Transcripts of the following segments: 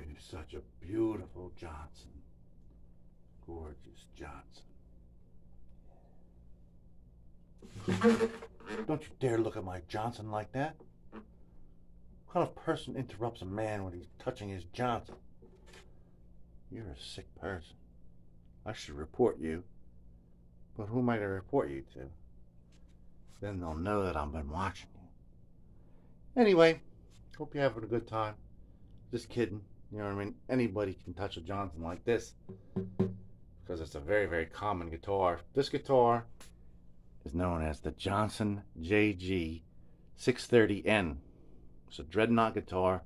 he's such a beautiful Johnson. Gorgeous Johnson. Don't you dare look at my Johnson like that. What kind of person interrupts a man when he's touching his Johnson? You're a sick person. I should report you. But who am I going to report you to? Then they'll know that I've been watching you. Anyway, hope you're having a good time. Just kidding. You know what I mean? Anybody can touch a Johnson like this. Because it's a very, very common guitar. This guitar is known as the Johnson JG-630-N. It's a Dreadnaught guitar.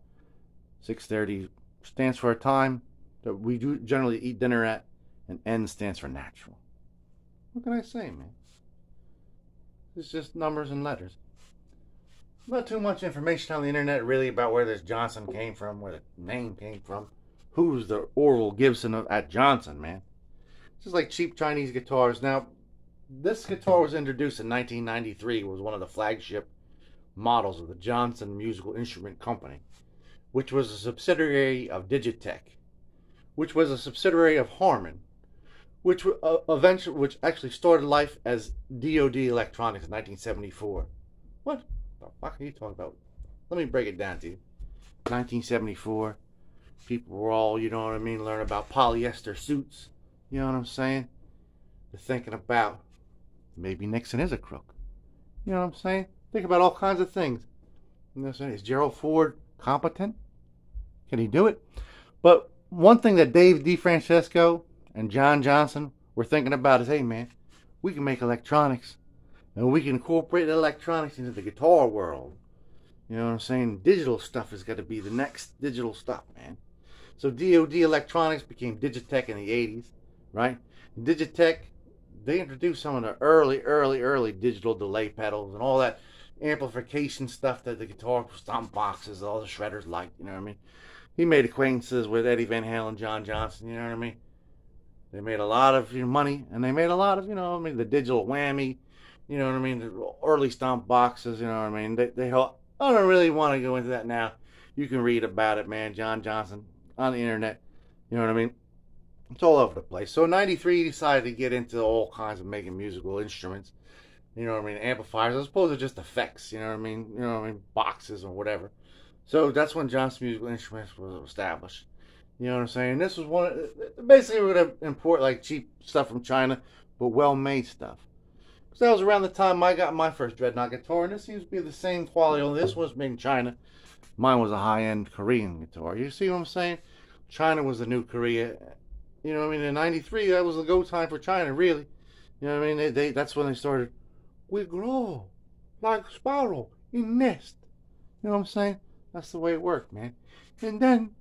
630 stands for a time that we do generally eat dinner at, and N stands for natural. What can I say, man? It's just numbers and letters. Not too much information on the internet really about where this Johnson came from, where the name came from. Who's the Orville Gibson at Johnson, man? It's just like cheap Chinese guitars. Now, this guitar was introduced in 1993. It was one of the flagship models of the Johnson Musical Instrument Company, which was a subsidiary of Digitech, which was a subsidiary of Harman, which actually started life as DoD Electronics in 1974. What the fuck are you talking about? Let me break it down to you. 1974, people were all, you know what I mean, learning about polyester suits. You know what I'm saying? They're thinking about maybe Nixon is a crook. You know what I'm saying? Think about all kinds of things. You know what I'm saying? Is Gerald Ford competent? Can he do it? But one thing that Dave DeFrancesco and John Johnson were thinking about is, hey man, we can make electronics. And we can incorporate electronics into the guitar world. You know what I'm saying? Digital stuff is going to be the next digital stuff, man. So DoD Electronics became Digitech in the 80s, right? Digitech, they introduced some of the early digital delay pedals and all that amplification stuff that the guitar stomp boxes, all the shredders liked, you know what I mean? He made acquaintances with Eddie Van Halen, John Johnson, you know what I mean? They made a lot of money, and they made a lot of, you know what I mean, the digital whammy, you know what I mean, the early stomp boxes, you know what I mean? They help. I don't really want to go into that now. You can read about it, man. John Johnson on the internet, you know what I mean? It's all over the place. So in 93, he decided to get into all kinds of making musical instruments, you know what I mean, amplifiers, as opposed to just effects, you know what I mean? You know what I mean? Boxes or whatever. So that's when Johnson Musical Instruments was established. You know what I'm saying? This was basically we're going to import like cheap stuff from China, but well-made stuff. So that was around the time I got my first Dreadnaught guitar, and this seems to be the same quality, only this was made in China. Mine was a high-end Korean guitar. You see what I'm saying? China was the new Korea. You know what I mean? In 93, that was the go time for China, really. You know what I mean? That's when they started, we grow like sparrow in nest. You know what I'm saying? That's the way it worked, man. And then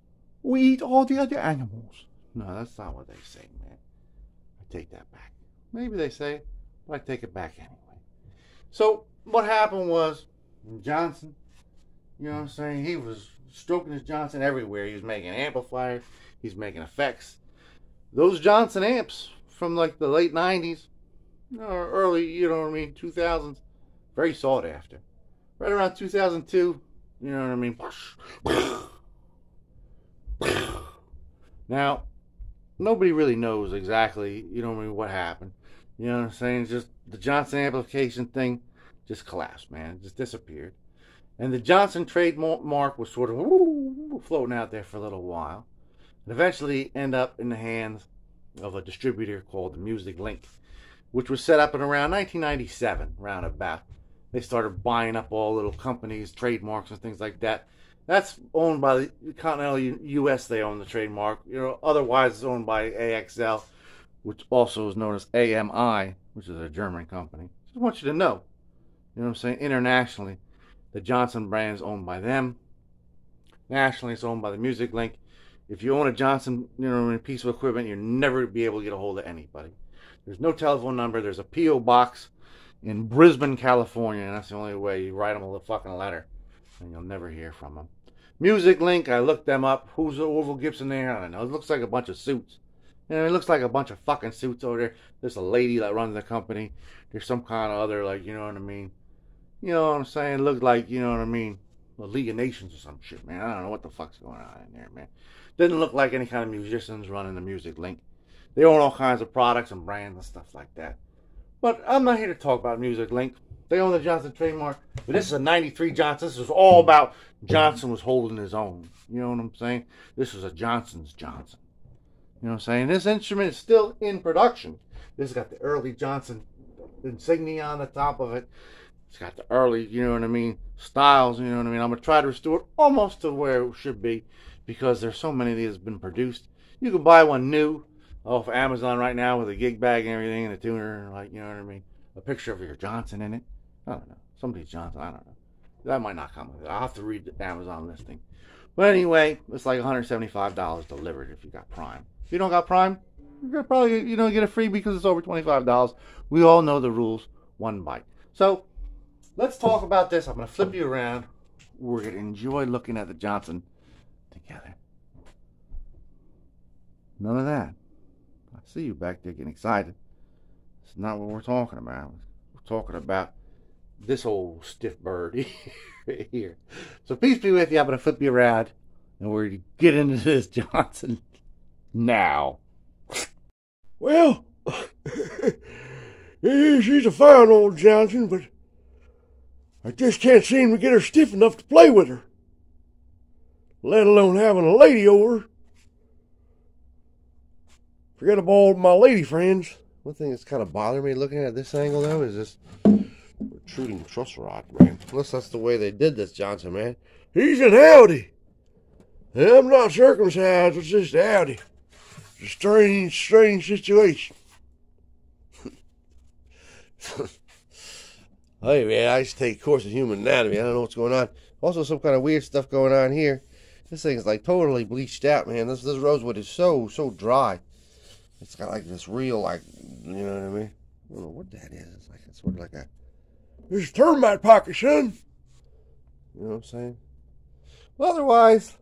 we eat all the other animals. No, that's not what they say, man. I take that back. Maybe they say it, but I take it back anyway. So what happened was Johnson, you know what I'm saying, he was stroking his Johnson everywhere. He was making amplifiers, he's making effects. Those Johnson amps from like the late 90s or early, you know what I mean, 2000s, very sought after. Right around 2002, you know what I mean. Now, nobody really knows exactly, you know what I mean, what happened. You know what I'm saying? Just the Johnson amplification thing just collapsed, man. It just disappeared. And the Johnson trademark was sort of floating out there for a little while. And eventually end up in the hands of a distributor called the Music Link, which was set up in around 1997, roundabout. They started buying up all little companies, trademarks and things like that. That's owned by the continental U.S. They own the trademark. You know, otherwise it's owned by AXL, which also is known as AMI, which is a German company. Just want you to know, you know what I'm saying? Internationally, the Johnson brand is owned by them. Nationally, it's owned by the Music Link. If you own a Johnson, you know, piece of equipment, you'll never be able to get a hold of anybody. There's no telephone number. There's a P.O. box in Brisbane, California, and that's the only way. You write them a fucking letter, and you'll never hear from them. Music Link, I looked them up. Who's the Orville Gibson there? I don't know. It looks like a bunch of suits. You know, it looks like a bunch of fucking suits over there. There's a lady that runs the company. There's some kind of other, like, you know what I mean? You know what I'm saying? Look like, you know what I mean? League of Nations or some shit, man. I don't know what the fuck's going on in there, man. Didn't look like any kind of musicians running the Music Link. They own all kinds of products and brands and stuff like that. But I'm not here to talk about Music Link. They own the Johnson trademark. But this is a 93 Johnson. This was all about Johnson was holding his own. You know what I'm saying? This was a Johnson's Johnson. You know what I'm saying? This instrument is still in production. This has got the early Johnson insignia on the top of it. It's got the early, you know what I mean, styles, you know what I mean. I'm going to try to restore it almost to where it should be because there's so many of these been produced. You can buy one new off Amazon right now with a gig bag and everything and a tuner, and like, you know what I mean, a picture of your Johnson in it. I don't know. Somebody's Johnson, I don't know. That might not come with it. I'll have to read the Amazon listing. But anyway, it's like $175 delivered if you got Prime. If you don't got Prime, you're going to probably, you know, get it free because it's over $25. We all know the rules. One bite. So, let's talk about this. I'm going to flip you around. We're going to enjoy looking at the Johnson together. None of that. I see you back there getting excited. It's not what we're talking about. We're talking about this old stiff bird here. So peace be with you. I'm going to flip you around. And we're going to get into this Johnson now. Well, she's a fine old Johnson, but I just can't seem to get her stiff enough to play with her, let alone having a lady over. Forget about all my lady friends. One thing that's kind of bothering me looking at this angle, though, is this protruding truss rod, man. Unless that's the way they did this, Johnson, man. He's an Audi. I'm not circumcised, it's just Audi. It's a strange situation. Hey, man, I used to take a course in human anatomy. I don't know what's going on. Also, some kind of weird stuff going on here. This thing's like totally bleached out, man. This rosewood is so dry. It's got like this real, like, you know what I mean? I don't know what that is. It's sort of like a... It's a termite pocket, son. You know what I'm saying? Well, otherwise,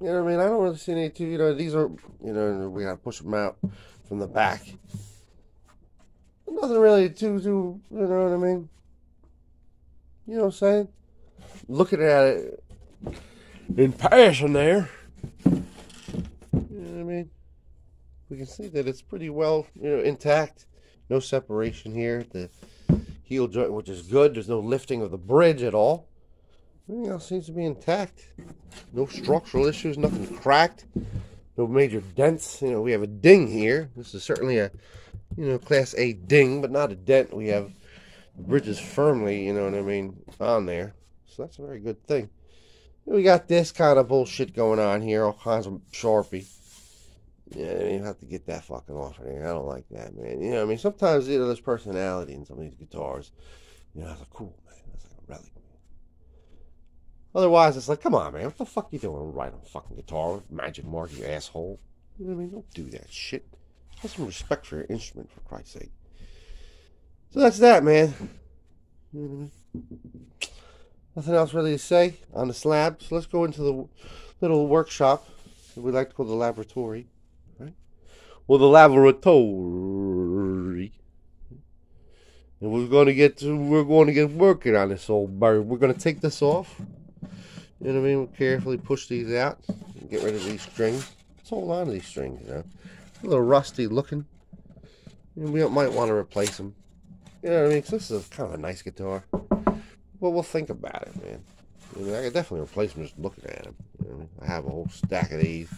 you know what I mean? I don't really see any too, you know, these are, you know, we gotta push them out from the back. Nothing really too, you know what I mean? You know what I'm saying? Looking at it In passing there. you know what I mean? We can see that it's pretty well, you know, intact. No separation here. The heel joint, which is good. There's no lifting of the bridge at all. Everything else seems to be intact. No structural issues, nothing cracked. No major dents. You know, we have a ding here. This is certainly a, you know, Class A ding, but not a dent. We have the bridges firmly, you know what I mean, on there. So that's a very good thing. We got this kind of bullshit going on here, all kinds of Sharpie. Yeah, I mean, you have to get that fucking off of there. I don't like that, man. You know, I mean, sometimes, you know, there's personality in some of these guitars. You know, that's like, cool, man. That's like a relic. Otherwise, it's like, come on, man. What the fuck you doing riding a fucking guitar with Magic Mark, you asshole? You know what I mean? Don't do that shit. Have some respect for your instrument, for Christ's sake. So that's that, man. You know what I mean? Nothing else really to say on the slab. So let's go into the little workshop that we like to call the laboratory. Right? Well, the laboratory. And we're going to get working on this old bird. We're going to take this off. You know what I mean? We'll carefully push these out and get rid of these strings. Let's hold on to these strings, you know. A little rusty looking. And we might want to replace them. You know what I mean? 'Cause this is kind of a nice guitar. Well, we'll think about it, man. I mean, I could definitely replace them just looking at them. You know what I mean? I have a whole stack of these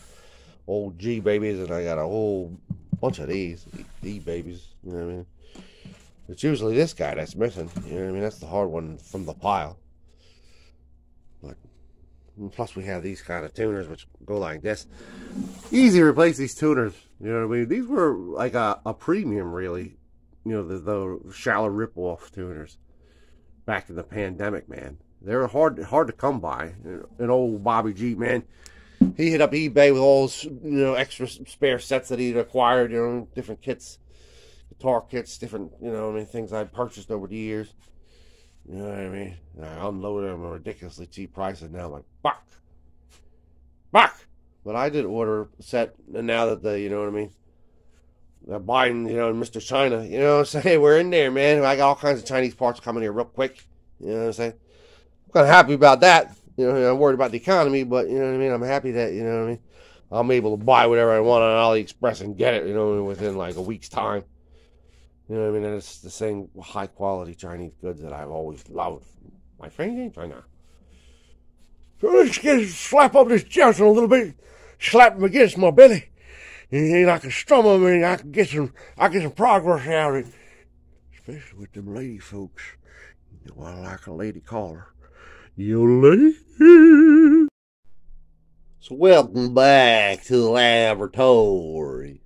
old G babies, and I got a whole bunch of these E babies. You know what I mean? It's usually this guy that's missing. You know what I mean? That's the hard one from the pile. But plus, we have these kind of tuners which go like this. Easy to replace these tuners. You know what I mean? These were like a premium, really. You know, the shallow rip-off tuners. Back in the pandemic, man. They were hard to come by. An old Bobby G, man. He hit up eBay with all his, you know, extra spare sets that he'd acquired, you know, different kits, guitar kits, different, you know, I mean, things I'd purchased over the years. You know what I mean? And I unloaded them at ridiculously cheap prices. Now I'm like, fuck. But I did order a set, and now that the, you know what I mean, they're buying, you know, Mr. China, you know what I'm saying? We're in there, man. I got all kinds of Chinese parts coming here real quick. You know what I'm saying? I'm kind of happy about that. You know, I'm worried about the economy, but, you know what I mean? I'm happy that, you know what I mean? I'm able to buy whatever I want on AliExpress and get it, you know, within like a week's time. You know what I mean? And it's the same high quality Chinese goods that I've always loved. My friend in China. So let's slap up this Johnson a little bit, slap him against my belly, and I can strum him and I can get some progress out of it. Especially with them lady folks. You know, I like a lady caller. You lady. So welcome back to the laboratory.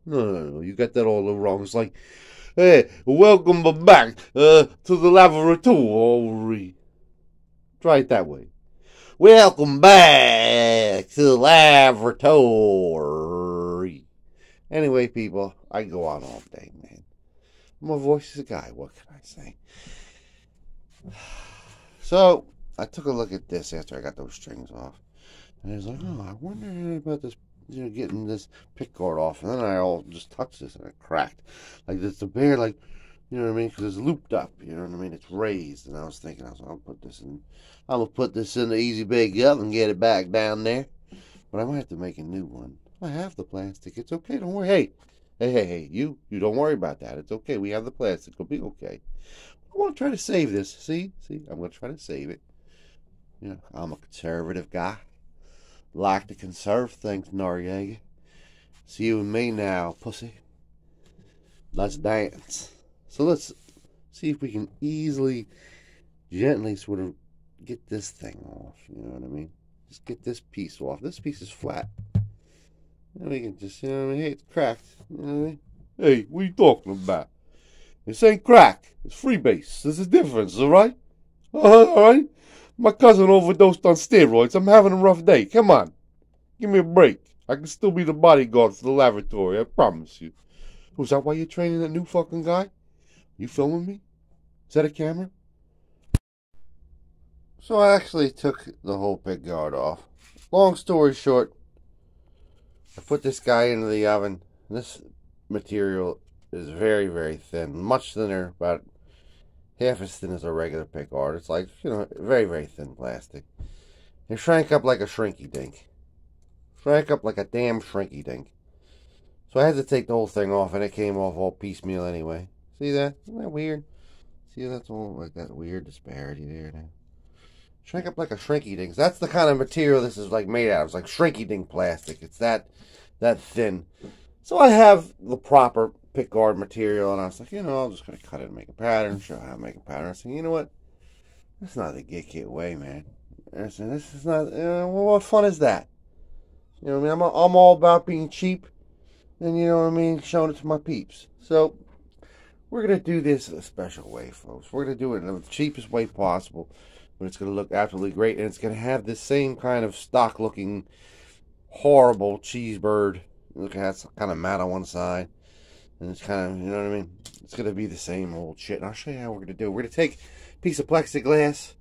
No, you got that all wrong. It's like, hey, welcome back to the laboratory. Try it that way. Welcome back to the laboratory. Anyway, people, I go on all day, man. My voice is a guy. What can I say? So, I took a look at this after I got those strings off. And I was like, oh, I wonder about this, you know, getting this pick guard off. And then I all just touched this and it cracked. Like, it's a bare, like, you know what I mean? Because it's looped up, you know what I mean? It's raised. And I was thinking, I'm going to put this in the Easy Bake Oven and get it back down there. But I might have to make a new one. I have the plastic. It's okay. Don't worry. Hey, you don't worry about that. It's okay. We have the plastic. It'll be okay. I want to try to save this. See? I'm going to try to save it. You know, I'm a conservative guy. Like to conserve things, Noriega. It's you and me now, pussy. Let's dance. So let's see if we can easily, gently sort of get this thing off. You know what I mean? Just get this piece off. This piece is flat. And we can just, you know what I mean? Hey, it's cracked. You know what I mean? Hey, what are you talking about? This ain't crack. It's freebase. There's a difference, alright? Alright? My cousin overdosed on steroids. I'm having a rough day. Come on. Give me a break. I can still be the bodyguard for the laboratory. I promise you. Was that why you're training that new fucking guy? You filming me? Is that a camera? So I actually took the whole pick guard off. Long story short, I put this guy into the oven. This material is very, very thin. Much thinner, about half as thin as a regular pick guard. It's like, you know, very, very thin plastic. It shrank up like a shrinky dink. Shrank up like a damn shrinky dink. So I had to take the whole thing off, and it came off all piecemeal anyway. See that? Isn't that weird? See, that's all like that weird disparity there now. Shrink up like a shrinky dink. That's the kind of material this is like made out of. It's like shrinky dink plastic. It's that thin. So I have the proper pick guard material, and I was like, you know, I'm just going to cut it and make a pattern, show how to make a pattern. I said, you know what? That's not the Guitkit way, man. I said, this is not, well, what fun is that? You know what I mean? I'm all about being cheap, and you know what I mean, showing it to my peeps. So we're going to do this a special way, folks. We're going to do it in the cheapest way possible, but it's going to look absolutely great, and it's going to have this same kind of stock-looking, horrible cheese bird. Look at that, it's kind of matte on one side. And it's kind of, you know what I mean? It's going to be the same old shit. And I'll show you how we're going to do it. We're going to take a piece of plexiglass.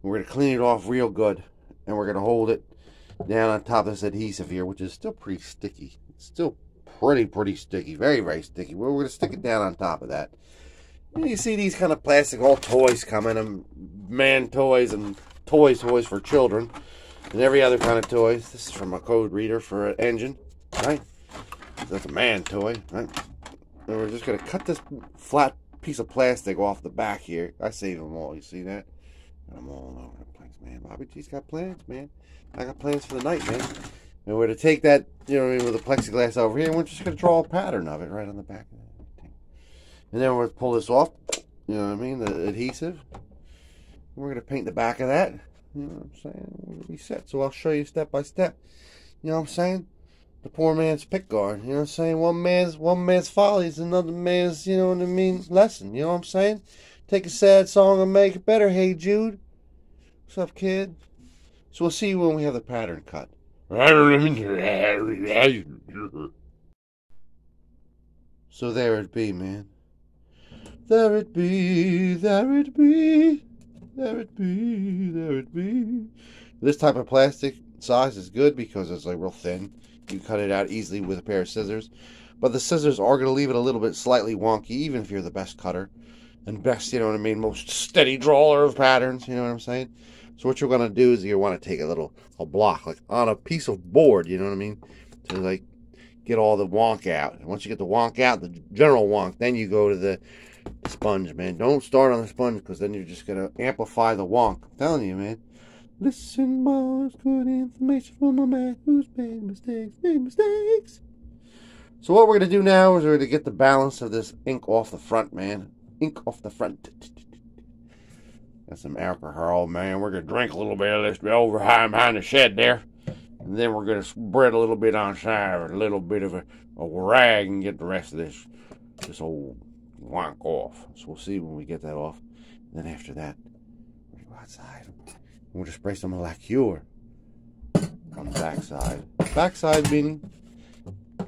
We're going to clean it off real good. And we're going to hold it down on top of this adhesive here, which is still pretty sticky. It's still pretty sticky. Very, very sticky. We're going to stick it down on top of that. And you see these kind of plastic, all toys coming. And man toys and toys for children. And every other kind of toys. This is from a code reader for an engine. Right? That's a man toy. Right? And we're just going to cut this flat piece of plastic off the back here. I saved them all. You see that? Got them all over the place, man. Bobby G's got plans, man. I got plans for the night, man. And we're to take that, you know what I mean, with the plexiglass over here, and we're just going to draw a pattern of it right on the back of it. And then we're going to pull this off, you know what I mean, the adhesive. And we're going to paint the back of that. You know what I'm saying? We're going to be set. So I'll show you step by step. You know what I'm saying? The poor man's pick guard, you know what I'm saying? One man's folly is another man's, you know what I mean, lesson, you know what I'm saying? Take a sad song and make it better, hey Jude. What's up, kid? So we'll see you when we have the pattern cut. So there it be, man. There it be, there it be, there it be, there it be. This type of plastic size is good because it's like real thin. You can cut it out easily with a pair of scissors. But the scissors are going to leave it a little bit slightly wonky, even if you're the best cutter. And best, you know what I mean, most steady drawer of patterns, you know what I'm saying? So what you're going to do is you want to take a block, like on a piece of board, you know what I mean? To like get all the wonk out. And once you get the wonk out, the general wonk, then you go to the sponge, man. Don't start on the sponge, because then you're just going to amplify the wonk. I'm telling you, man. Listen, boys, good information from a man who's made mistakes. So what we're going to do now is we're going to get the balance of this ink off the front, man. Ink off the front. Got some alcohol, man. We're going to drink a little bit of this over behind the shed there. And then we're going to spread a little bit on side with a little bit of a rag and get the rest of this old wonk off. So we'll see when we get that off. And then after that, we'll go outside. We'll just spray some lacquer on the backside. Backside meaning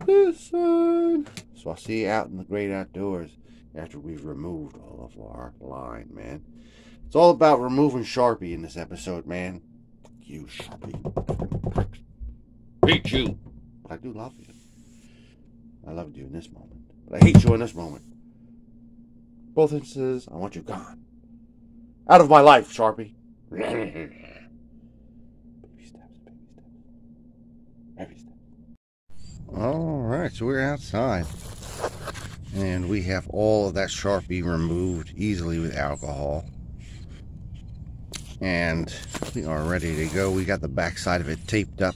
this side. So I'll see you out in the great outdoors after we've removed all of our line, man. It's all about removing Sharpie in this episode, man. Fuck you, Sharpie. Hate you. But I do love you. I loved you in this moment, but I hate you in this moment. Both instances, I want you gone. Out of my life, Sharpie. Baby steps, baby steps. Baby steps. Alright, so we're outside. And we have all of that Sharpie removed easily with alcohol. And we are ready to go. We got the back side of it taped up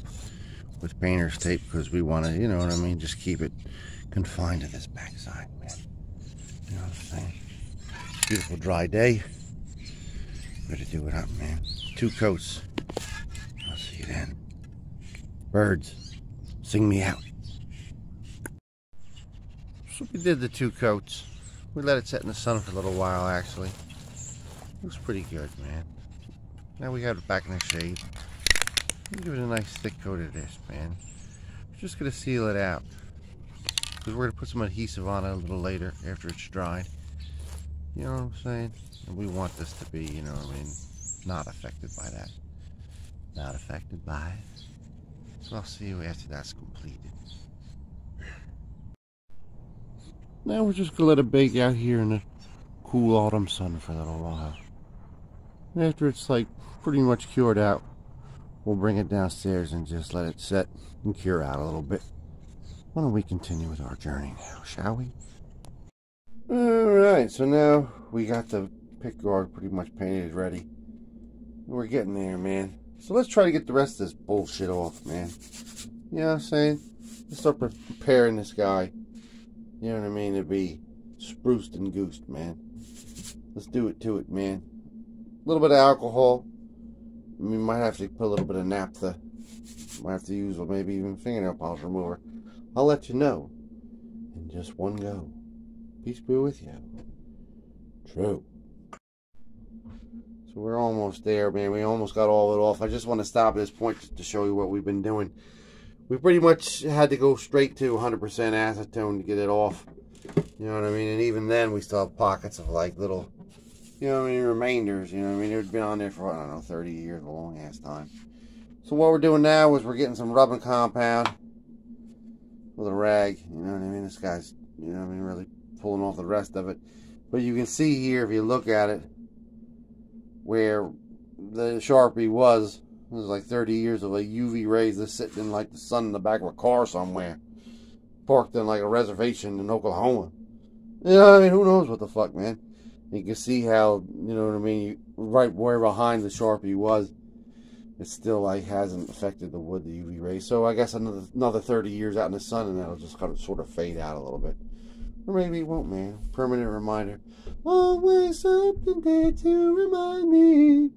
with painter's tape because we want to, you know what I mean, just keep it confined to this back side, man. You know what I'm saying? Beautiful dry day. Ready to do it up, man. 2 coats. I'll see you then. Birds, sing me out. So we did the 2 coats. We let it set in the sun for a little while, actually. Looks pretty good, man. Now we got it back in the shade. Give it a nice thick coat of this, man. We're just going to seal it out. Because we're going to put some adhesive on it a little later after it's dried. You know what I'm saying? And we want this to be, you know what I mean, not affected by that. Not affected by it. So I'll see you after that's completed. Now we're just going to let it bake out here in the cool autumn sun for a little while. And after it's like pretty much cured out, we'll bring it downstairs and just let it set and cure out a little bit. Why don't we continue with our journey now, shall we? Alright, so now we got the pick guard pretty much painted ready. We're getting there, man. So let's try to get the rest of this bullshit off, man. You know what I'm saying? Let's start preparing this guy. You know what I mean? To be spruced and goosed, man. Let's do it to it, man. A little bit of alcohol. We might have to put a little bit of naphtha. Might have to use maybe even fingernail polish remover. I'll let you know in just one go. Peace be with you. True. So we're almost there, man. We almost got all of it off. I just want to stop at this point to show you what we've been doing. We pretty much had to go straight to 100% acetone to get it off. You know what I mean? And even then, we still have pockets of like little, you know what I mean, remainders. You know what I mean? It's been on there for, I don't know, 30 years, a long ass time. So what we're doing now is we're getting some rubbing compound with a rag. You know what I mean? This guy's, you know what I mean, really pulling off the rest of it. But you can see here, if you look at it, where the Sharpie was like 30 years of like UV rays that's sitting in like the sun in the back of a car somewhere. Parked in like a reservation in Oklahoma. You know what I mean? Who knows what the fuck, man? You can see how, you know what I mean, right where behind the Sharpie was, it still like hasn't affected the wood, the UV rays. So I guess another 30 years out in the sun and that'll just kind of sort of fade out a little bit. Or maybe it won't, man. Permanent reminder. Always something there to remind me.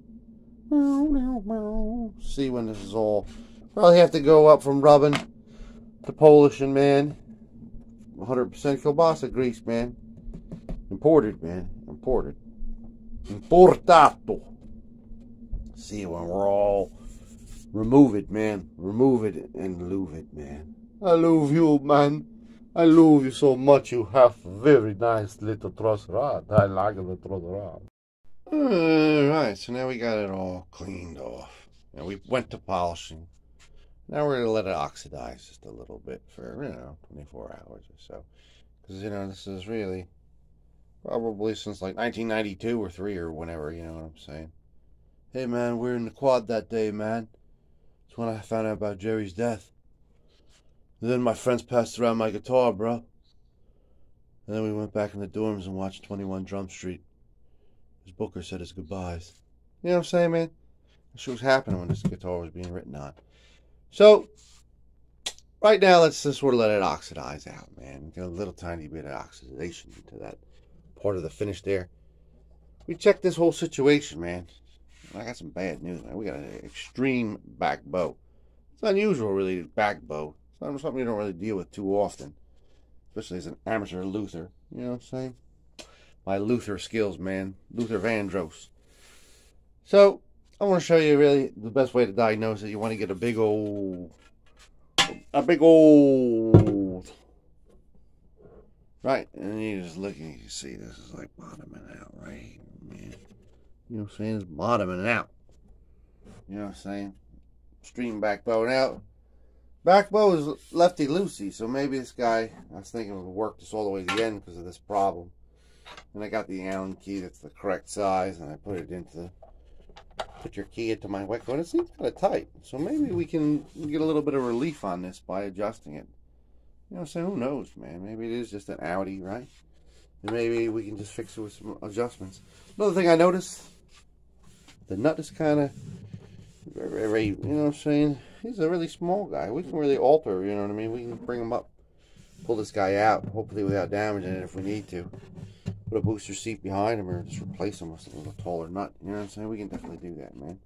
See when this is all. Probably have to go up from rubbing to polishing, man. 100% kielbasa grease, man. Imported, man. Imported. Importato. See when we're all. Remove it, man. Remove it and love it, man. I love you, man. I love you so much. You have very nice little truss rod. I like the truss rod. Alright, so now we got it all cleaned off. And we went to polishing. Now we're going to let it oxidize just a little bit for, you know, 24 hours or so. Because, you know, this is really probably since like 1992 or 3 or whenever, you know what I'm saying. Hey man, we were in the quad that day, man. That's when I found out about Jerry's death. And then my friends passed around my guitar, bro. And then we went back in the dorms and watched 21 Drum Street. His booker said his goodbyes. You know what I'm saying, man? That shit was happening when this guitar was being written on. So, right now, let's just sort of let it oxidize out, man. Get a little tiny bit of oxidation into that part of the finish there. We checked this whole situation, man. I got some bad news, man. We got an extreme back bow. It's unusual, really, back bow. It's not something you don't really deal with too often, especially as an amateur luther. You know what I'm saying? My luther skills, man. Luther Vandross. So, I want to show you really the best way to diagnose it. You want to get a big old, right? And you just look and you see this is like bottoming out, right, man? You know what I'm saying? It's bottoming out. You know what I'm saying? Stream back bow. Now, back bow is lefty loosey, so maybe this guy, I was thinking would work this all the way to the end because of this problem. And I got the Allen key that's the correct size, and I put it into, put your key into my wet coat. It seems kind of tight, so maybe we can get a little bit of relief on this by adjusting it. You know what I'm saying? Who knows, man? Maybe it is just an Audi, right? And maybe we can just fix it with some adjustments. Another thing I noticed, the nut is kind of very, you know what I'm saying? He's a really small guy. We can really alter, you know what I mean? We can bring him up, pull this guy out, hopefully without damaging it if we need to. Put a booster seat behind him or just replace him with a little taller nut. You know what I'm saying? We can definitely do that, man.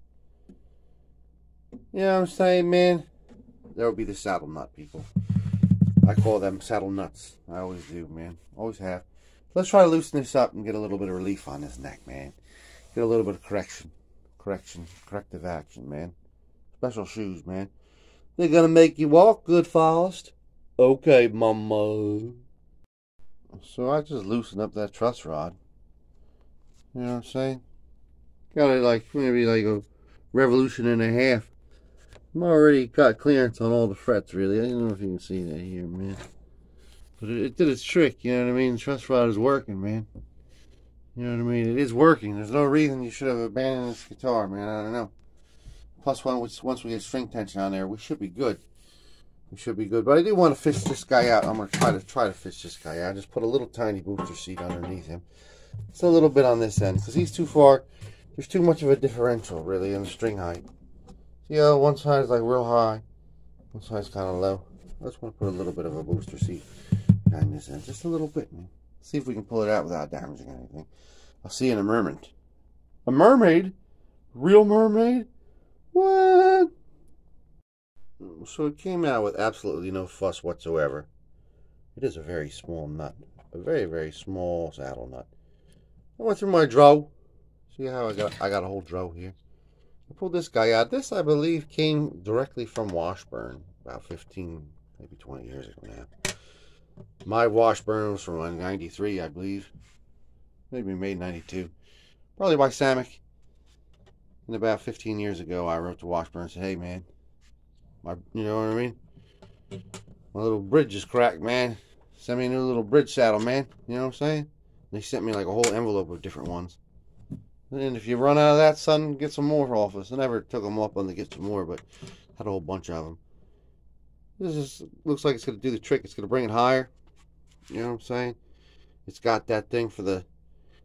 You know what I'm saying, man? There will be the saddle nut, people. I call them saddle nuts. I always do, man. Always have. Let's try to loosen this up and get a little bit of relief on this neck, man. Get a little bit of corrective action, man. Special shoes, man. They're gonna make you walk good, fast. Okay, mama. So I just loosened up that truss rod. You know what I'm saying? Got it like maybe like a revolution and a half. I'm already got clearance on all the frets, really. I don't know if you can see that here, man. But it did its trick, you know what I mean? The truss rod is working, man. You know what I mean? It is working. There's no reason you should have abandoned this guitar, man. I don't know. Plus, once we get string tension on there, we should be good. We should be good. But I do want to fish this guy out. I'm going to try to fish this guy out. Just put a little tiny booster seat underneath him. Just a little bit on this end. Because he's too far. There's too much of a differential, really, in the string height. See how one side is like real high. One side's kind of low. I just want to put a little bit of a booster seat behind this end. Just a little bit, man. See if we can pull it out without damaging anything. I'll see you in a mermaid. A mermaid? Real mermaid? What? So it came out with absolutely no fuss whatsoever. It is a very small nut. A very, very small saddle nut. I went through my draw. See how I got a whole draw here. I pulled this guy out. This, I believe, came directly from Washburn about 15, maybe 20 years ago now. My Washburn was from 93, I believe. Maybe made 92. Probably by Samick. And about 15 years ago, I wrote to Washburn and said, hey, man. You know what I mean? My little bridge is cracked, man. Send me a new little bridge saddle, man. You know what I'm saying? And they sent me like a whole envelope of different ones. And if you run out of that, son, get some more off us. I never took them up on to get some more, but had a whole bunch of them. This is, looks like it's going to do the trick. It's going to bring it higher. You know what I'm saying? It's got that thing for the,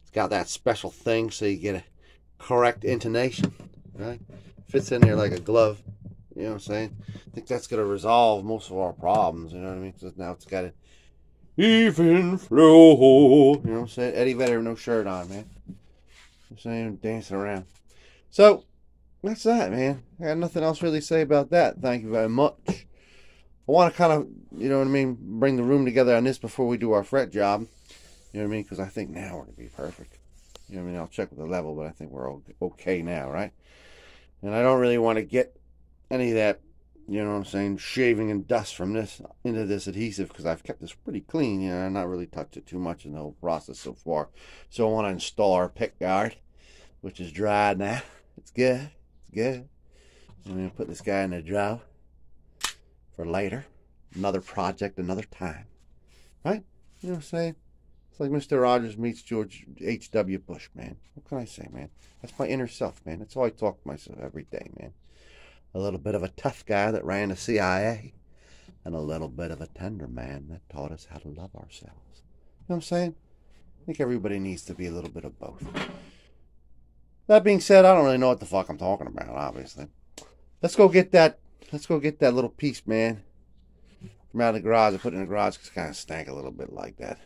it's got that special thing so you get a correct intonation, right? Fits in there like a glove. You know what I'm saying? I think that's going to resolve most of our problems, you know what I mean? Because now it's got an even flow. You know what I'm saying? Eddie Vedder, no shirt on, man. I'm saying, dancing around. So, that's that, man. I got nothing else really to say about that. Thank you very much. I want to kind of, you know what I mean, bring the room together on this before we do our fret job. You know what I mean? Because I think now we're going to be perfect. You know what I mean? I'll check with the level, but I think we're okay now, right? And I don't really want to get any of that, you know what I'm saying, shaving and dust from this into this adhesive, because I've kept this pretty clean, you know, I've not really touched it too much in the whole process so far. So I want to install our pick guard, which is dried now. It's good. It's good. I'm going to put this guy in the drawer for later. Another project, another time. Right? You know what I'm saying? It's like Mr. Rogers meets George H.W. Bush, man. What can I say, man? That's my inner self, man. That's how I talk to myself every day, man. A little bit of a tough guy that ran the CIA, and a little bit of a tender man that taught us how to love ourselves. You know what I'm saying? I think everybody needs to be a little bit of both. That being said, I don't really know what the fuck I'm talking about, obviously. Let's go get that little piece, man, from out of the garage. I put it in the garage because it kind of stank a little bit like that.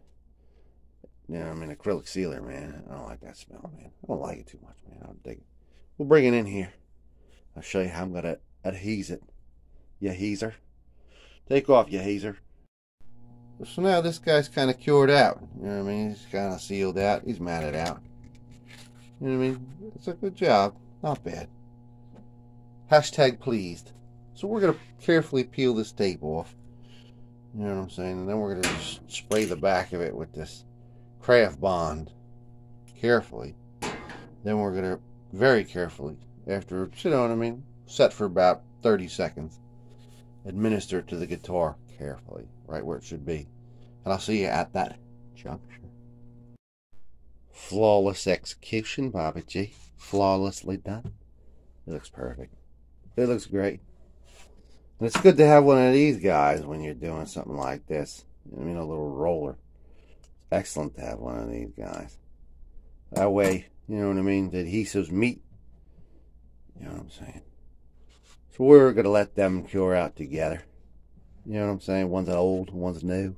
You know, I mean, acrylic sealer, man. I don't like that smell, man. I don't like it too much, man. I don't dig it. We'll bring it in here. I'll show you how I'm going to adhese it. You heezer. Take off, you heezer. So now this guy's kind of cured out. You know what I mean? He's kind of sealed out. He's matted out. You know what I mean? It's a good job. Not bad. Hashtag pleased. So we're going to carefully peel this tape off. You know what I'm saying? And then we're going to just spray the back of it with this craft bond. Carefully. Then we're going to very carefully, after, you know what I mean, set for about 30 seconds, administer it to the guitar carefully, right where it should be. And I'll see you at that juncture. Flawless execution, Bobby G. Flawlessly done. It looks perfect. It looks great. And it's good to have one of these guys when you're doing something like this. I mean, a little roller. It's excellent to have one of these guys. That way, you know what I mean, the adhesives meet. You know what I'm saying? So we're going to let them cure out together. You know what I'm saying? One's old, one's new.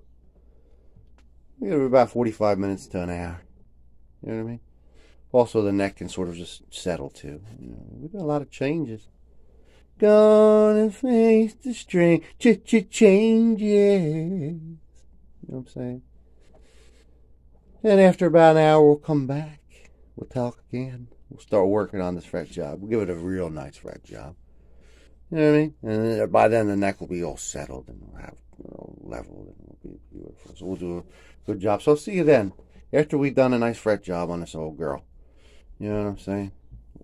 We give it about 45 minutes to an hour. You know what I mean? Also, the neck can sort of just settle too. You know, we got a lot of changes. Gonna face the strange changes. You know what I'm saying? And after about an hour, we'll come back. We'll talk again. We'll start working on this fret job. We'll give it a real nice fret job. You know what I mean? And by then, the neck will be all settled and we'll have leveled and it'll be beautiful. So we'll do a good job. So I'll see you then. After we've done a nice fret job on this old girl. You know what I'm saying?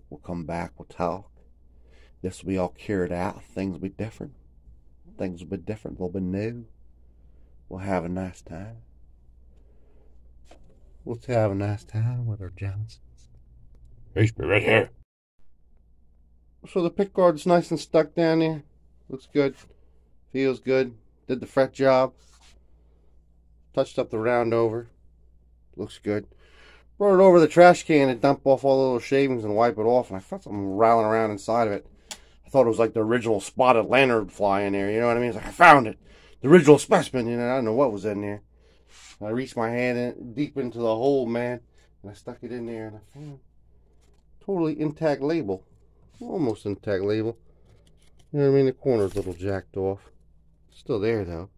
We'll come back. We'll talk. This will be all cured out. Things will be different. Things will be different. They'll be new. We'll have a nice time. We'll have a nice time with our Johnsons. He's right here. So the pick guard's nice and stuck down there. Looks good. Feels good. Did the fret job. Touched up the round over. Looks good. Brought it over the trash can and dump off all the little shavings and wipe it off. And I felt something rattling around inside of it. I thought it was like the original spotted lantern fly in there. You know what I mean? It's like, I found it. The original specimen. You know, I don't know what was in there. I reached my hand in, deep into the hole, man. And I stuck it in there. And I found a totally intact label. Almost intact label. You know what I mean? The corner's a little jacked off. Still there, though.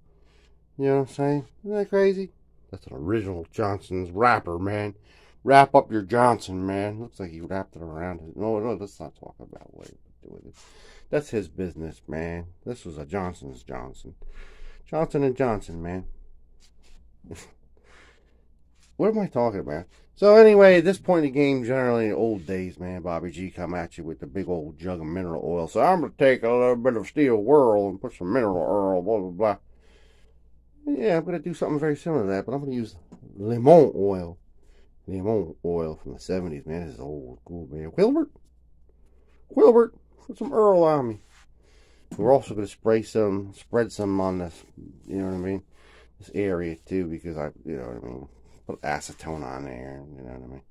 You know what I'm saying? Isn't that crazy? That's an original Johnson's wrapper, man. Wrap up your Johnson, man. Looks like he wrapped it around his... No, let's not talk about what he do with it. That's his business, man. This was a Johnson's Johnson. Johnson & Johnson, man. What am I talking about? So anyway, at this point in the game, generally in the old days, man, Bobby G come at you with the big old jug of mineral oil. So I'm going to take a little bit of steel whirl and put some mineral oil, blah, blah, blah. Yeah, I'm going to do something very similar to that, but I'm going to use lemon oil. Lemon oil from the 70s, man. This is old school, man. Wilbert, put some Earl on me. We're also going to spread some on this, you know what I mean? This area too, because you know what I mean? Put acetone on there, you know what I mean?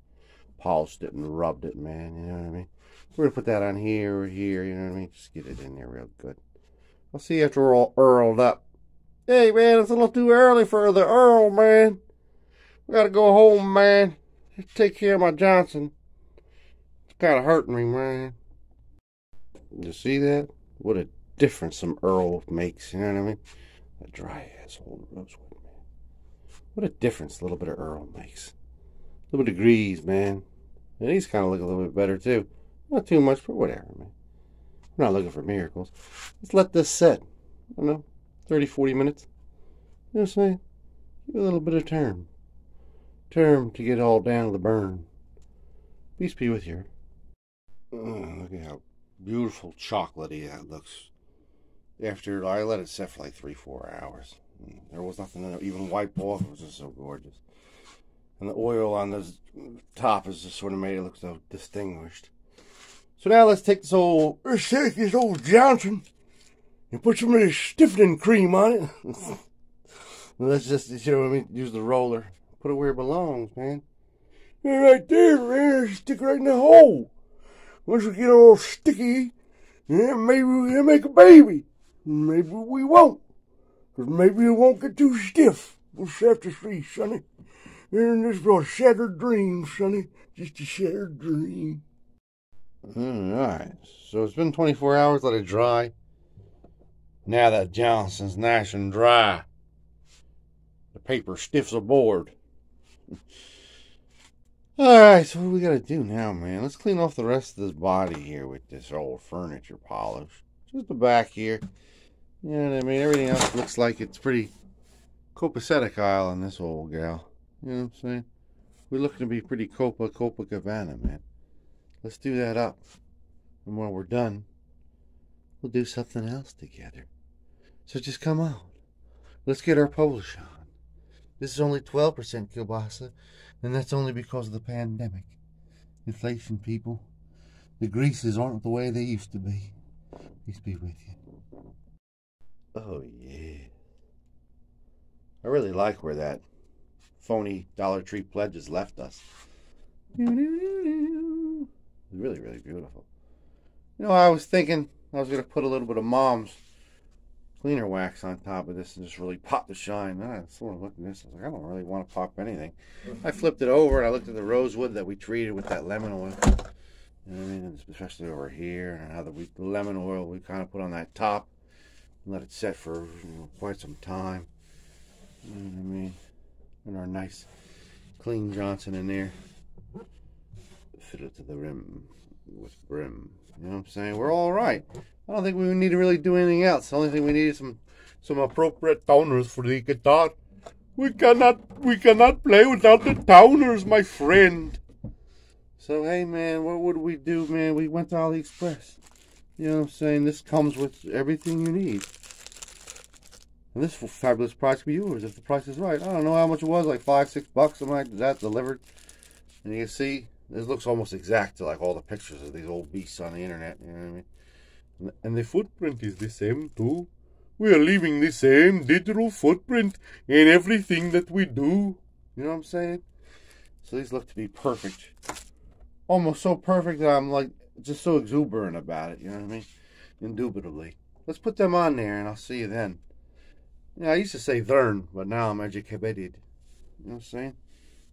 Polished it and rubbed it, man, you know what I mean? We're going to put that on here or here, you know what I mean? Just get it in there real good. I'll see you after we're all Earled up. Hey, man, it's a little too early for the Earl, man. We got to go home, man. Just take care of my Johnson. It's kind of hurting me, man. You see that? What a difference some Earl makes, you know what I mean? A dry ass old rosewood, man. What a difference a little bit of Earl makes. A little bit of grease, man. And these kind of look a little bit better, too. Not too much, but whatever, man. I'm not looking for miracles. Let's let this set. I don't know, 30, 40 minutes. You know what I'm saying? Give it a little bit of term. Term to get all down to the burn. Peace be with you. Look at how beautiful chocolatey that looks. After I let it set for like 3-4 hours. There was nothing to even wipe off. It was just so gorgeous. And the oil on the top is just sort of made it look so distinguished. So now let's take this old Johnson and put some of this stiffening cream on it. let's just, you know what I mean, use the roller. Put it where it belongs, man. Yeah, right there, man. Stick right in the hole. Once we get all sticky, yeah, maybe we'll make a baby. Maybe we won't. Because maybe it won't get too stiff. We'll have to see, sonny. And this was a shattered dream, sonny. Just a shattered dream. Alright, so it's been 24 hours, let it dry. Now that Johnson's nice and dry, the paper stiffs aboard. Alright, so what do we gotta do now, man? Let's clean off the rest of this body here with this old furniture polish. Just the back here. You know what I mean? Everything else looks like it's pretty copacetic aisle on this old gal. You know what I'm saying? We're looking to be pretty Copacabana, man. Let's do that up. And when we're done, we'll do something else together. So just come on. Let's get our polish on. This is only 12% kielbasa, and that's only because of the pandemic. Inflation, people. The greases aren't the way they used to be. Peace be with you. Oh, yeah. I really like where that phony Dollar Tree pledges left us. It's really, really beautiful. You know, I was thinking I was going to put a little bit of Mom's cleaner wax on top of this and just really pop the shine. I sort of looked at this. I was like, I don't really want to pop anything. I flipped it over and I looked at the rosewood that we treated with that lemon oil. You know what I mean? Especially over here. And how the lemon oil we kind of put on that top and let it set for quite some time. You know what I mean? And our nice clean Johnson in there. Fit it to the rim with brim. You know what I'm saying? We're all right. I don't think we need to really do anything else. The only thing we need is some appropriate toners for the guitar. We cannot play without the toners, my friend. So hey man, what would we do, man? We went to AliExpress. You know what I'm saying? This comes with everything you need. And this fabulous price will be yours if the price is right. I don't know how much it was, like $5-6, something like that, delivered. And you can see, this looks almost exact to like all the pictures of these old beasts on the internet. You know what I mean? And the footprint is the same too. We are leaving the same digital footprint in everything that we do. You know what I'm saying? So these look to be perfect. Almost so perfect that I'm like just so exuberant about it. You know what I mean? Indubitably. Let's put them on there and I'll see you then. Yeah, I used to say thern, but now I'm educated. You know what I'm saying?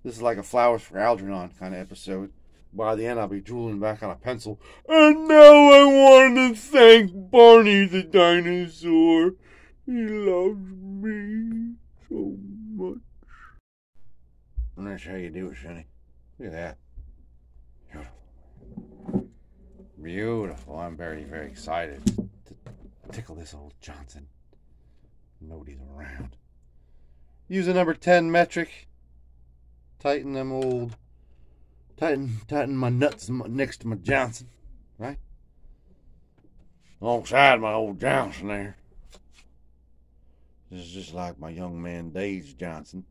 This is like a Flowers for Algernon kind of episode. By the end, I'll be drooling back on a pencil. And now I want to thank Barney the dinosaur. He loves me so much. And that's how you do it, Shunny. Look at that. Beautiful. Beautiful. I'm very, very excited to tickle this old Johnson. Nobody's around. Use a number 10 metric. Tighten them old. Tighten my nuts next to my Johnson. Right? Alongside my old Johnson there. This is just like my young man Dave's Johnson.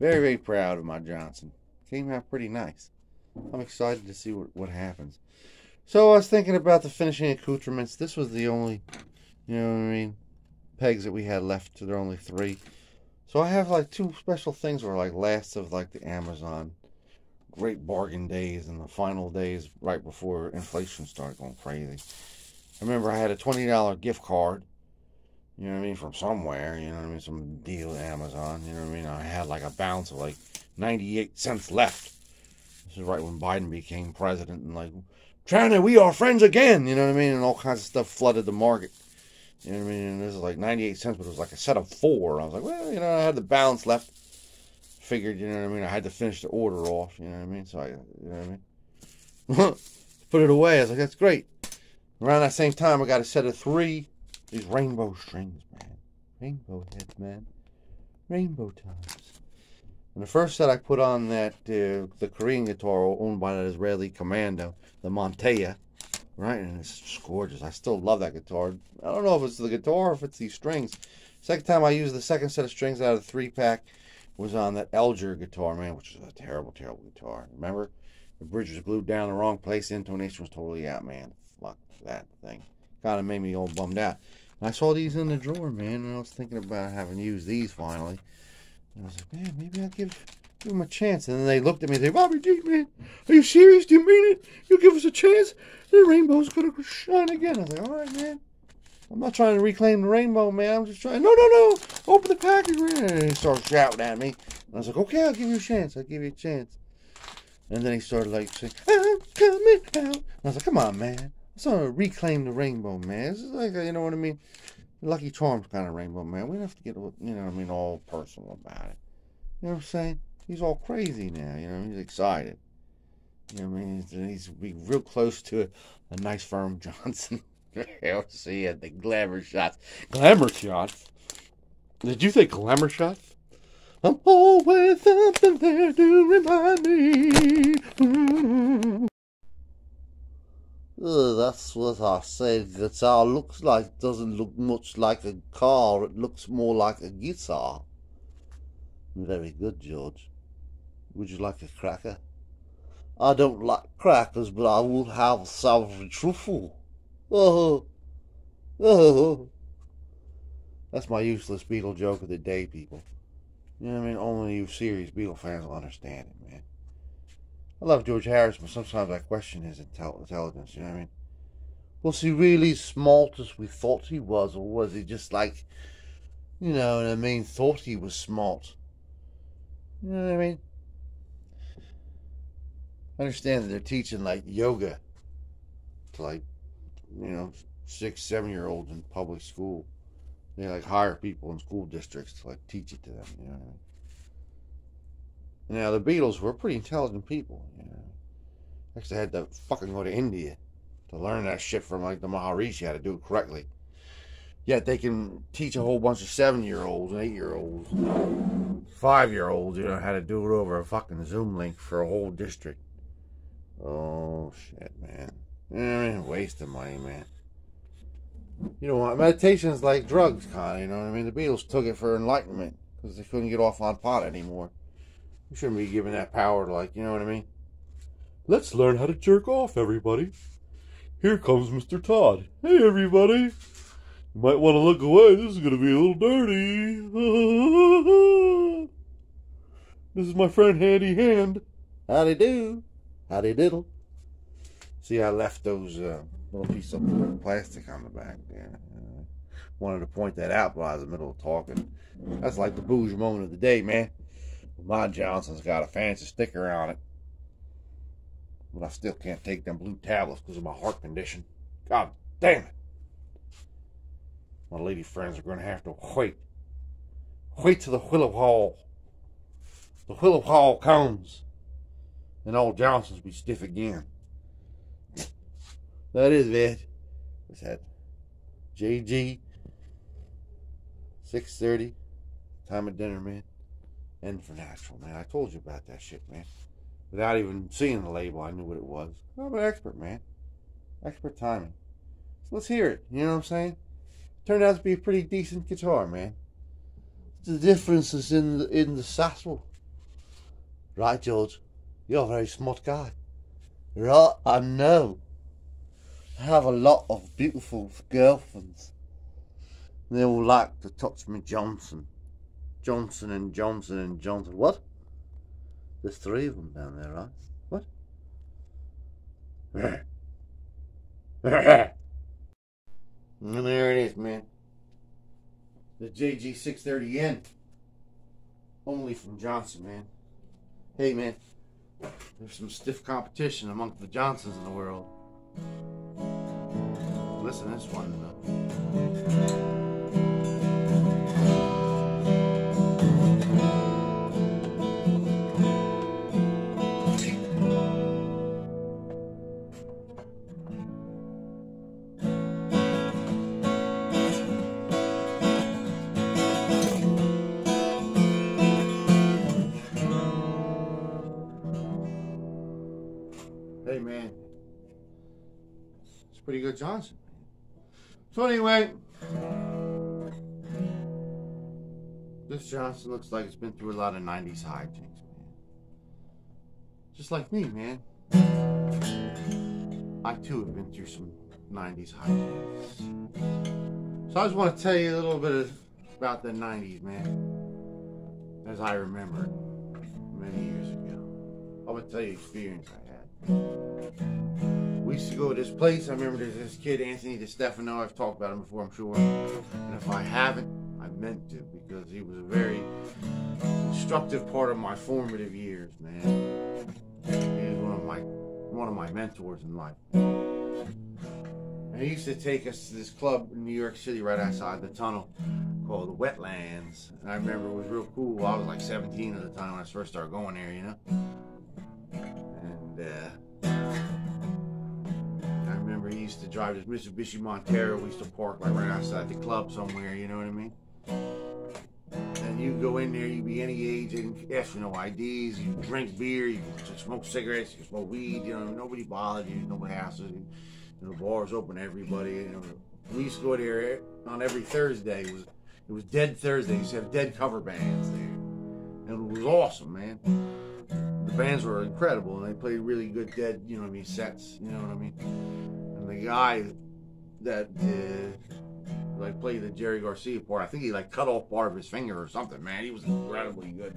Very, very proud of my Johnson. Came out pretty nice. I'm excited to see what happens. So I was thinking about the finishing accoutrements. This was the only, you know what I mean, pegs that we had left. There are only 3. So I have like 2 special things where like last of like the Amazon great bargain days and the final days right before inflation started going crazy. I remember I had a $20 gift card, you know what I mean, from somewhere, you know what I mean, some deal at Amazon, you know what I mean. I had like a balance of like 98 cents left. This is right when Biden became president and like, China, we are friends again, you know what I mean, and all kinds of stuff flooded the market. You know what I mean? And this is like 98 cents, but it was like a set of 4. I was like, well, you know, I had the balance left. Figured, you know what I mean, I had to finish the order off, you know what I mean? So I, you know what I mean? Put it away. I was like, that's great. Around that same time, I got a set of 3. These rainbow strings, man. Rainbow heads, man. Rainbow tops. And the first set I put on that, the Korean guitar owned by that Israeli commando, the Montea. Right, and it's just gorgeous. I still love that guitar. I don't know if it's the guitar or if it's these strings. Second time I used the second set of strings out of the 3-pack. was on that Elger guitar, man, which is a terrible, terrible guitar. Remember? The bridge was glued down in the wrong place. The intonation was totally out, man. Fuck that thing. Kind of made me all bummed out. And I saw these in the drawer, man, and I was thinking about having used these finally. And I was like, man, maybe I'll give them a chance. And then they looked at me and they said, Bobby G, man, are you serious? Do you mean it? You'll give us a chance? The rainbow's going to shine again. I was like, all right, man. I'm not trying to reclaim the rainbow, man. I'm just trying, no. Open the package, man. And he started shouting at me. And I was like, okay, I'll give you a chance. I'll give you a chance. And then he started like saying, I'm coming out. And I was like, come on, man. Let's not reclaim the rainbow, man. This is like, you know what I mean? Lucky Charms kind of rainbow, man. We don't have to get, you know what I mean, all personal about it. You know what I'm saying? He's all crazy now, you know. He's excited. You know what I mean? He's real close to a nice firm Johnson. See at the glamour shots. Glamour shots? Did you say glamour shots? I'm always something there to remind me. That's what I said. Guitar looks like, doesn't look much like a car. It looks more like a guitar. Very good, George. Would you like a cracker? I don't like crackers, but I will have savory truffle. Oh. That's my useless Beatle joke of the day, people. You know what I mean? Only you serious Beatle fans will understand it, man. I love George Harrison, but sometimes I question his intelligence, you know what I mean? Was he really as smart as we thought he was, or was he just like, you know what I mean, thought he was smart? You know what I mean? I understand that they're teaching, like, yoga to, like, you know, 6-7-year-olds in public school. They, like, hire people in school districts to, like, teach it to them, you know what I mean? Now, the Beatles were pretty intelligent people, you know. Actually, had to fucking go to India to learn that shit from, like, the Maharishi, how to do it correctly. Yet they can teach a whole bunch of 7-year-olds and 8-year-olds, 5-year-olds, you know, how to do it over a fucking Zoom link for a whole district. Oh, shit, man. You know what I mean? Waste of money, man. You know what? Meditation is like drugs, kind of, you know what I mean? The Beatles took it for enlightenment because they couldn't get off on pot anymore. We shouldn't be giving that power to, like, you know what I mean? Let's learn how to jerk off, everybody. Here comes Mr. Todd. Hey, everybody. You might want to look away. This is going to be a little dirty. This is my friend Handy Hand. Howdy do. Howdy diddle. See, I left those little piece of plastic on the back there. Wanted to point that out while I was in the middle of talking. That's like the bougie moment of the day, man. My Johnson's got a fancy sticker on it. But I still can't take them blue tablets because of my heart condition. God damn it. My lady friends are going to have to wait. Wait till the Willow Hall. The Willow Hall comes. And old Johnson's be stiff again. That is it. What's that? JG-630. Time of dinner, man. N for natural, man. I told you about that shit, man. Without even seeing the label, I knew what it was. I'm an expert, man. Expert timing. So let's hear it. You know what I'm saying? Turned out to be a pretty decent guitar, man. The difference is in the saddle. Right, George? You're a very smart guy. Right, I know. I have a lot of beautiful girlfriends. They all like to touch me Johnson. Johnson and Johnson and Johnson. What? There's 3 of them down there, right? What? And there it is, man. The JG-630-N. Only from Johnson, man. Hey, man. There's some stiff competition among the Johnsons in the world. Listen to this one, though. Hey, man. It's pretty good Johnson. So anyway, This Johnson looks like it's been through a lot of 90s hijinks, man. Just like me, man. I too have been through some 90s hijinks. So I just want to tell you a little bit about the 90s, man. As I remember many years ago. I'm going to tell you the experience I had. We used to go to this place. I remember there's this kid, Anthony DeStefano. I've talked about him before, I'm sure. And if I haven't, I meant to, because he was a very instructive part of my formative years, man. He was one of my mentors in life. And he used to take us to this club in New York City right outside the tunnel called the Wetlands. And I remember it was real cool. I was like 17 at the time when I first started going there, you know. And I remember he used to drive this Mitsubishi Montero. We used to park like right outside the club somewhere, you know what I mean? And you go in there, you be any age, they didn't ask for no IDs, you drink beer, you smoke cigarettes, you smoke weed, you know, nobody bothers you, nobody hasses you. You know, bars open to everybody. You know, we used to go there on every Thursday. It was Dead Thursday. We used to have dead cover bands there. And it was awesome, man. The bands were incredible, and they played really good dead, you know what I mean, sets, you know what I mean? And the guy that like played the Jerry Garcia part, I think he like cut off part of his finger or something, man. He was incredibly good.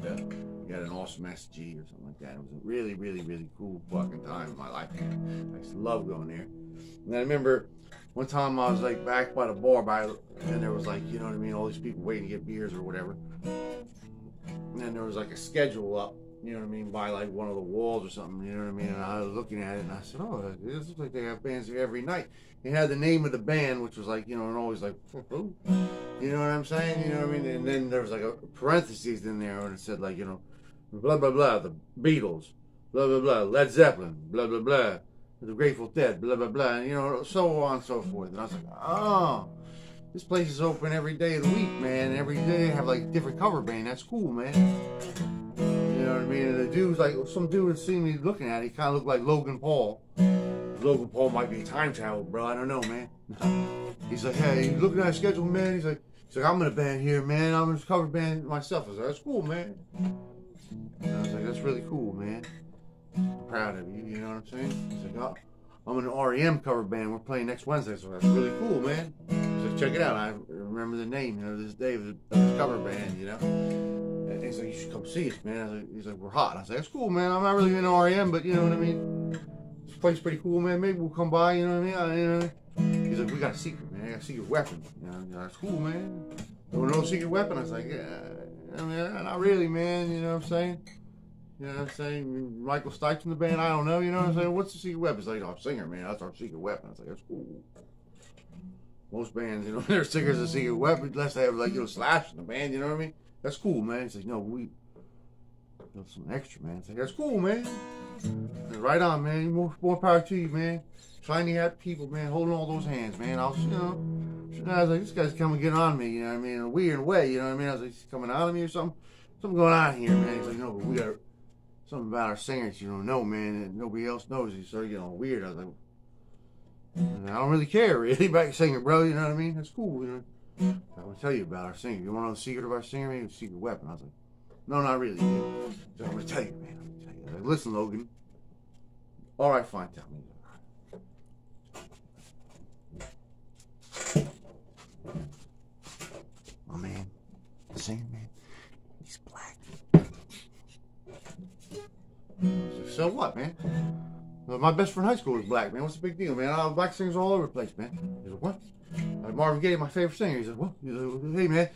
He had an awesome SG or something like that. It was a really, really, really cool fucking time in my life, man. I used to love going there. And I remember one time I was like back by the bar and there was like, you know what I mean, all these people waiting to get beers or whatever. And then there was like a schedule up, you know what I mean, by like one of the walls or something, you know what I mean? And I was looking at it and I said, oh, this looks like they have bands here every night. It had the name of the band, which was like, you know, and always like, you know what I'm saying? You know what I mean? And then there was like a parentheses in there and it said like, you know, blah, blah, blah, the Beatles, blah, blah, blah, Led Zeppelin, blah, blah, blah, the Grateful Dead, blah, blah, blah, and, you know, so on and so forth. And I was like, oh, this place is open every day of the week, man. Every day they have like different cover band. That's cool, man. You know what I mean? And the dude's like, some dude had seen me looking at it. He kind of looked like Logan Paul. Logan Paul might be a time travel, bro. I don't know, man. He's like, hey, you looking at a schedule, man? He's like, I'm in a band here, man. I'm in a cover band myself. I was like, that's cool, man. And I was like, that's really cool, man. I'm proud of you, you know what I'm saying? He's like, oh, I'm in an REM cover band. We're playing next Wednesday, so that's really cool, man. He's like, check it out. I remember the name, you know, this day of this cover band, you know. And he's like, you should come see us, man. He's like, we're hot. I was like, that's cool, man. I'm not really into REM, but you know what I mean? This place is pretty cool, man. Maybe we'll come by, you know what I mean? He's like, we got a secret, man. I got a secret weapon. You know, that's cool, man. You know, no secret weapon? I was like, yeah, I mean, not really, man. You know what I'm saying? You know what I'm saying? Michael Stipe's in the band, I don't know, you know what I'm saying? What's the secret weapon? It's like, oh, singer, man, that's our secret weapon. I was like, that's cool. Most bands, you know, their singer's a secret weapon, unless they have, like, you know, Slash in the band, you know what I mean? That's cool, man. He's like, no, we got some extra, man. It's like, that's cool, man. Right on, man. More power to you, man. Shiny hat people, man, holding all those hands, man. I was, you know, I was like, this guy's coming get on me, you know what I mean? In a weird way, you know what I mean? I was like, he's coming on me or something. Something going on here, man. He's like, no, but we got something about our singers you don't know, man, and nobody else knows. He started getting all weird. I was like, I don't really care, really, about your singer, bro. You know what I mean? That's cool, you know. I will tell you about our singer. You want to know the secret of our singer? Maybe it's a secret weapon. I was like, no, not really, dude. So I'm going to tell you, man. I'm going to tell you. I was like, listen, Logan. All right, fine, tell me. My man, the singer, man, he's black. So what, man? My best friend in high school was black, man. What's the big deal, man? Black singers all over the place, man. He's like, what? Marvin Gaye, my favorite singer. He said, what? He's like,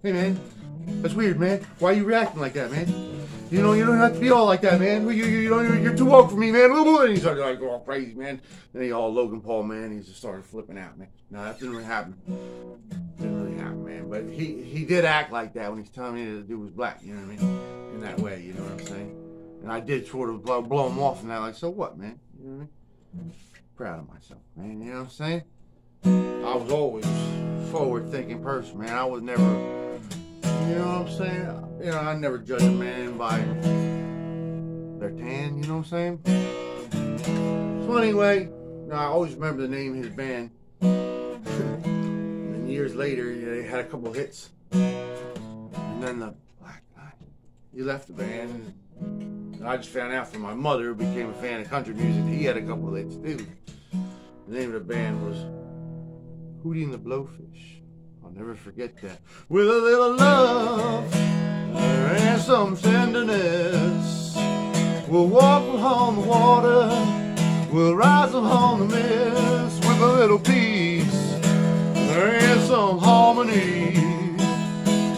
hey, man. That's weird, man. Why are you reacting like that, man? You know, you don't have to be all like that, man. You're too woke for me, man. And he started like all crazy, man. Then he all Logan Paul, man. He just started flipping out, man. No, that didn't really happen. Didn't really happen, man. But he did act like that when he's telling me the dude was black. You know what I mean? In that way, you know what I'm saying? And I did sort of blow him off and that, like, so what, man? You know what I mean? Proud of myself, man. You know what I'm saying? I was always a forward-thinking person, man. I was never, you know what I'm saying? You know, I never judge a man by their tan, you know what I'm saying? So anyway, I always remember the name of his band. And then years later, they had a couple hits. And And then the black guy, he left the band. And I just found out from my mother, who became a fan of country music, that he had a couple of hits too. The name of the band was Hootie and the Blowfish. I'll never forget that. With a little love and some tenderness, we'll walk along the water, we'll rise along the mist with a little peace and some harmony.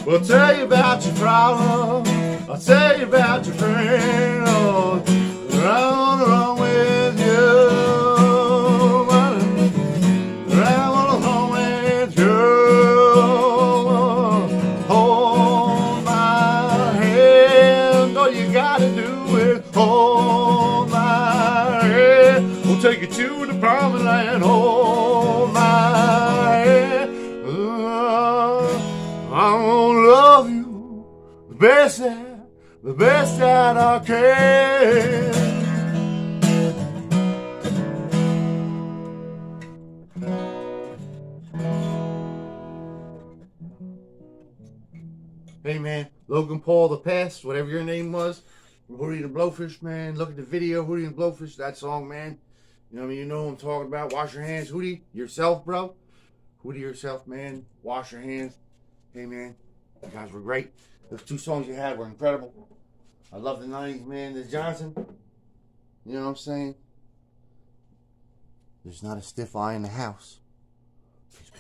We'll tell you about your problem, I'll tell you about your friend. Oh, I wanna run with you. I wanna run with you. Hold my hand. All you gotta do is hold my hand. We'll take you to the promised land. Hold my hand. I wanna love you the best that I can. Hey man, Logan Paul, the past, whatever your name was, Hootie and the Blowfish, man. Look at the video, Hootie and the Blowfish, that song, man. You know what I mean? You know what I'm talking about. Wash your hands, Hootie, yourself, bro. Hootie, yourself, man. Wash your hands. Hey man, you guys were great. Those two songs you had were incredible. I love the 90s, man. The Johnson. You know what I'm saying? There's not a stiff eye in the house. Please be